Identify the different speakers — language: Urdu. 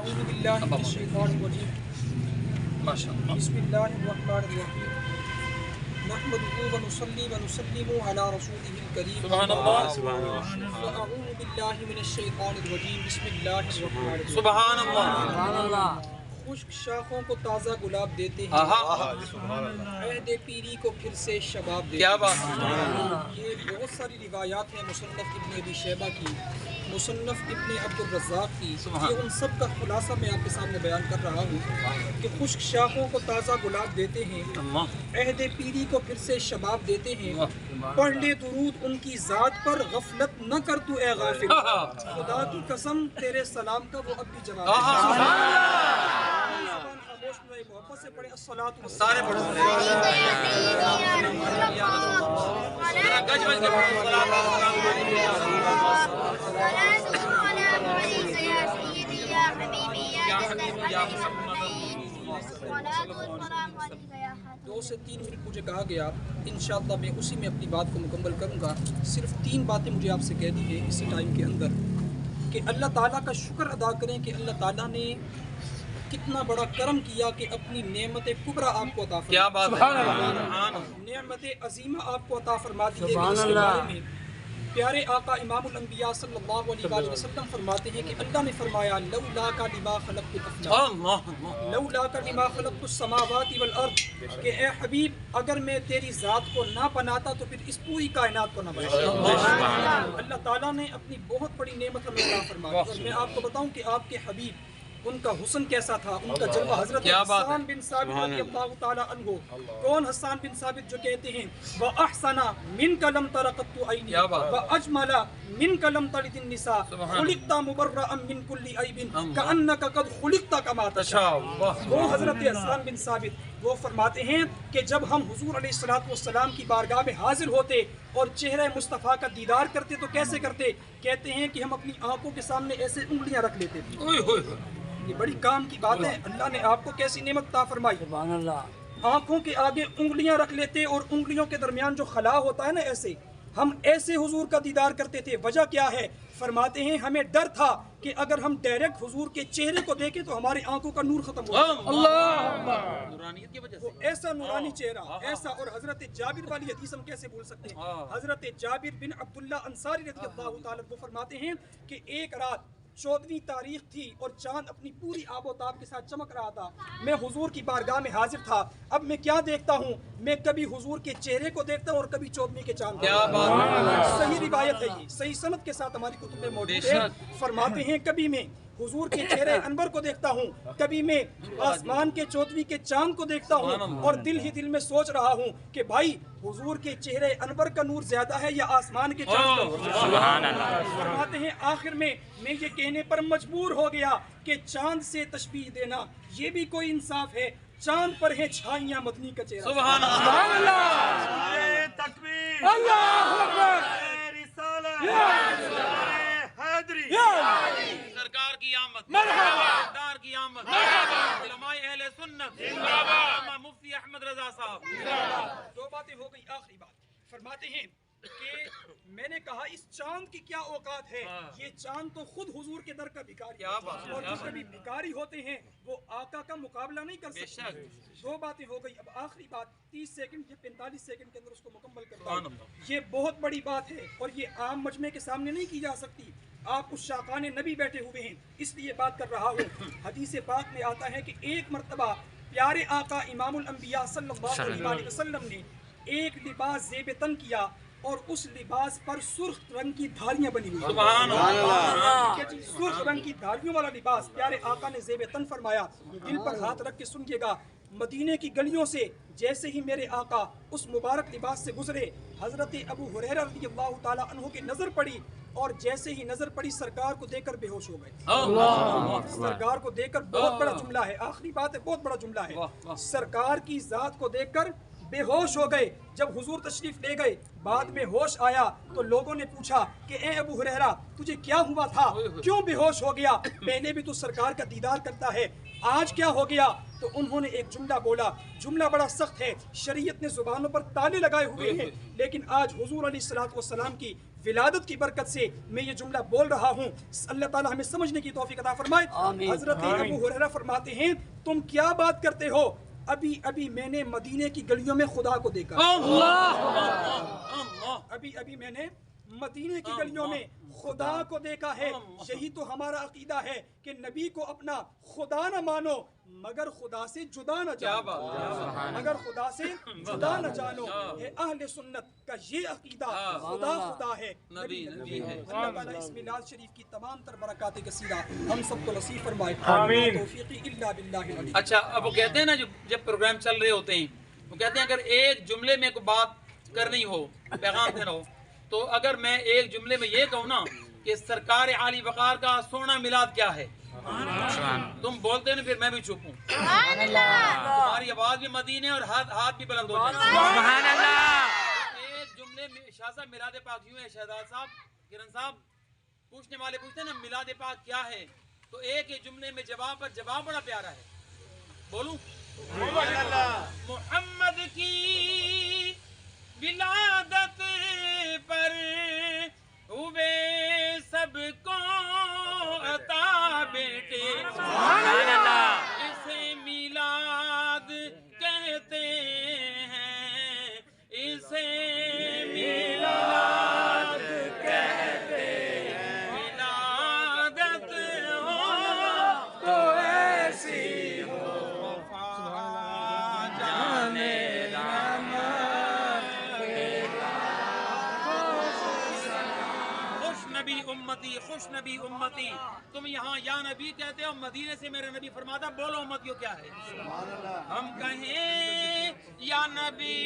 Speaker 1: اعوذ باللہ من الشیطان الرجیم بسم اللہ الرحمن الرحیم نحمده ونصلی ونسلم علی رسولہ الکریم
Speaker 2: سبحان اللہ
Speaker 1: فاعوذ باللہ من الشیطان الرجیم بسم اللہ الرحمن الرحیم
Speaker 2: سبحان اللہ
Speaker 1: خشک شاخوں کو تازہ گلاب دیتے ہیں، عہد پیری کو پھر سے شباب دیتے ہیں۔
Speaker 2: کیا بات ہے!
Speaker 1: یہ بہت ساری روایات ہیں مصنف ابن ابی شیبہ کی، مصنف ابن عبد الرزاق کی، یہ ان سب کا خلاصہ میں آپ کے سامنے بیان کر رہا ہوں کہ خشک شاخوں کو تازہ گلاب دیتے ہیں، عہد پیری کو پھر سے شباب دیتے ہیں، پڑھ لے درود ان کی ذات پر، غفلت نہ کر تو اے غافل، خدا کی قسم تیرے سلام کا وہ اب بھی جواب ہے۔ محبت سے پڑھیں الصلاۃ
Speaker 2: سارے پڑھو گج بج کے پڑھو
Speaker 1: دو سے تین منٹ مجھے کہا گیا، انشاءاللہ میں اسی میں اپنی بات کو مکمل کروں گا۔ صرف 3 باتیں مجھے آپ سے کہنی ہیں اسی ٹائم کے اندر، کہ اللہ تعالیٰ کا شکر ادا کریں کہ اللہ تعالیٰ نے کتنا بڑا کرم کیا کہ اپنی نعمت کبریٰ آپ کو عطا فرما،
Speaker 2: کیا بات ہے!
Speaker 1: نعمت عظیمہ آپ کو عطا فرما دی ہے کہ اس کے بارے میں پیارے آقا امام الانبیاء صلی اللہ علیہ وآلہ وسلم فرماتے ہیں کہ اللہ نے فرمایا لولاک لما خلقت الافلاک لولاک لما خلقت السماوات والارض، کہ اے حبیب اگر میں تیری ذات کو نہ بناتا تو پھر اس پوری کائنات کو نہ بناتا۔ اللہ تعالیٰ نے اپنی بہت بڑی نعمت ہمیں عطا فرمائی، اور میں آپ کو بتاؤں کہ آپ کے حبیب ان کا حسن کیسا تھا، ان کا جلوہ، حضرت حسان بن ثابت رضی اللہ تعالیٰ عنہ۔ کون حسان بن ثابت جو کہتے ہیں وَأَحْسَنَ مِنْكَ لَمْ تَرَ قَطُّ عَيْنِي وَأَجْمَلَ مِنْكَ لَمْ تَلِدِ النِّسَاءُ خُلِقْتَ مُبَرَّأً مِنْ كُلِّ عَيْبٍ كَأَنَّكَ قَدْ خُلِقْتَ كَمَا تَشَاءُ۔ وہ حضرت حسان بن ثابت وہ فرماتے ہیں کہ جب ہم حضور علیہ السلام کی بارگاہ میں حاضر ہوتے اور چہرہ مصطفیٰ کا دیدار کرتے تو کیسے کرتے؟ کہتے ہیں کہ ہم اپنی آنکھوں کے سامنے ایسے انگلیاں رکھ لیتے تھے۔ یہ بڑی کام کی بات ہے، اللہ نے آپ کو کیسی نعمت عطا فرمائی۔ سبحان اللہ۔ آنکھوں کے آگے انگلیاں رکھ لیتے اور انگلیوں کے درمیان جو خلا ہوتا ہے نا، ایسے ہم ایسے حضور کا دیدار کرتے تھے۔ وجہ کیا ہے؟ فرماتے ہیں ہمیں ڈر تھا کہ اگر ہم ڈائریکٹ حضور کے چہرے کو دیکھیں تو ہماری آنکھوں کا نور ختم ہو جائے۔ اللہ، نورانیت کی وجہ سے ایسا نورانی چہرہ ایسا۔ اور حضرت جابر والی حدیث ہم کیسے بھول سکتے ہیں؟ حضرت جابر بن عبداللہ انصاری رضی اللہ تعالیٰ وہ فرماتے ہیں کہ ایک رات 14ویں تاریخ تھی اور چاند اپنی پوری آب و تاب کے ساتھ چمک رہا تھا، میں حضور کی بارگاہ میں حاضر تھا۔ اب میں کیا دیکھتا ہوں؟ میں کبھی حضور کے چہرے کو دیکھتا ہوں اور کبھی 14ویں کے چاند کو۔ صحیح روایت ہے، یہ صحیح سند کے ساتھ ہماری کتب میں موجود ہے۔ فرماتے ہیں کبھی میں حضور کے چہرے انور کو دیکھتا ہوں، کبھی میں آسمان کے 14ویں کے چاند کو دیکھتا ہوں، اور دل ہی دل میں سوچ رہا ہوں کہ بھائی حضور کے چہرے انور کا نور زیادہ ہے یا آسمان کے چاند کا؟ سبحان اللہ۔ فرماتے ہیں آخر میں یہ کہنے پر مجبور ہو گیا کہ چاند سے تشبیہ دینا یہ بھی کوئی انصاف ہے؟ چاند پر ہے چھائیاں مدنی کا چہرہ۔ سبحان اللہ،
Speaker 3: تکبیر،
Speaker 1: اللہ اکبر،
Speaker 2: سرکار کی آمد، سردار کی آمد، علماء اہل سنت زندہ باد، مفتی احمد رضا صاحب۔
Speaker 1: 2 باتیں ہو گئی، آخری بات فرماتے ہیں کہ میں نے کہا اس چاند کی کیا اوقات ہے؟ یہ چاند تو خود حضور کے در کا بھکاری ہے، اور جو کبھی بھکاری ہوتے ہیں وہ آقا کا مقابلہ نہیں کر سکتے۔ 2 باتیں ہو گئی، اب آخری بات 30 سیکنڈ یا 45 سیکنڈ کے اندر اس کو مکمل کرتا ہوں۔ یہ بہت بڑی بات ہے اور یہ عام مجمع کے سامنے نہیں کی جا سکتی، آپ اس شاقان نبی بیٹھے ہوئے ہیں اس لیے بات کر رہا ہوں۔ حدیث پاک میں آتا ہے کہ ایک مرتبہ پیارے آقا امام الانبیاء صلی اللہ علیہ وسلم نے ایک لباس زیب تن کیا اور اس لباس پر سرخ رنگ کی دھاریاں بنی ہوئی۔ سبحان اللہ۔ سرخ رنگ کی دھاریوں والا لباس پیارے آقا نے زیب تن فرمایا۔ دل پر ہاتھ رکھ کے سنیے گا، مدینے کی گلیوں سے جیسے ہی میرے آقا اس مبارک لباس سے گزرے، حضرت ابو ہریرہ رضی اللہ تعالیٰ عنہ کی نظر پڑی، اور جیسے ہی نظر پڑی سرکار کو دیکھ کر بے ہوش ہو گئے۔ سرکار کو دیکھ کر، بہت بڑا جملہ ہے، آخری بات ہے، بہت بڑا جملہ ہے، سرکار کی ذات کو دیکھ کر بے ہوش ہو گئے۔ جب حضور تشریف لے گئے، بعد میں ہوش آیا تو لوگوں نے پوچھا کہ اے ابو ہریرہ تجھے کیا ہوا تھا، کیوں بے ہوش ہو گیا؟ پہلے بھی تو سرکار کا دیدار کرتا ہے، آج کیا ہو گیا؟ تو انہوں نے ایک جملہ بولا، جملہ بڑا سخت ہے، شریعت نے زبانوں پر تالے لگائے ہوئے ہیں، لیکن آج حضور علیہ السلام کی ولادت کی برکت سے میں یہ جملہ بول رہا ہوں. اللہ تعالیٰ ہمیں سمجھنے کی توفیق عطا فرمائے. حضرت ابو ہریرہ فرماتے ہیں تم کیا بات کرتے ہو، ابھی میں نے مدینے کی گلیوں میں خدا کو دیکھا. ابھی میں نے مدینے کی گلیوں میں خدا کو دیکھا ہے. یہی تو ہمارا عقیدہ ہے کہ نبی کو اپنا خدا نہ مانو مگر خدا سے جدا نہ جانو. مگر خدا سے جدا نہ جانو. اہل سنت کا یہ عقیدہ خدا ہے، نبی ہے. اللہ تعالیٰ اس میلاد شریف کی تمام تر برکات کثیرہ ہم سب کو نصیب فرمائے. آمین. توفیقی الا باللہ العلی.
Speaker 2: اچھا اب وہ کہتے ہیں نا جب پروگرام چل رہے ہوتے ہیں وہ کہتے ہیں اگر ایک جملے میں کوئی بات کرنی ہو، پیغام دینا ہو، تو اگر میں ایک جملے میں یہ کہوں نا کہ سرکار عالی وقار کا سونا میلاد کیا ہے، تم بولتے ہیں پھر میں بھی چپ ہوں. تمہاری آواز بھی مدینے اور ہاتھ بھی بلند ہو جائے. سبحان اللہ. ایک جملے میں شاہ صاحب میلاد پاک یوں ہے، شہزاد صاحب، کرن صاحب، پوچھنے والے پوچھتے ہیں نا میلاد پاک کیا ہے، تو ایک ہی جملے میں جواب بڑا پیارا ہے. بولوں محمد کی ولادت پر ہوئے سب کو عطا بیٹے، اسے میلاد کہتے ہیں، اسے میلاد کہتے ہیں. ولادت ہو تو ایسی ہو جانے خوش نبی امتی. تم یہاں یا نبی کہتے ہو، مدینے سے میرے نبی فرماتا بولو امتیوں کیا ہے. ہم کہیں یا نبی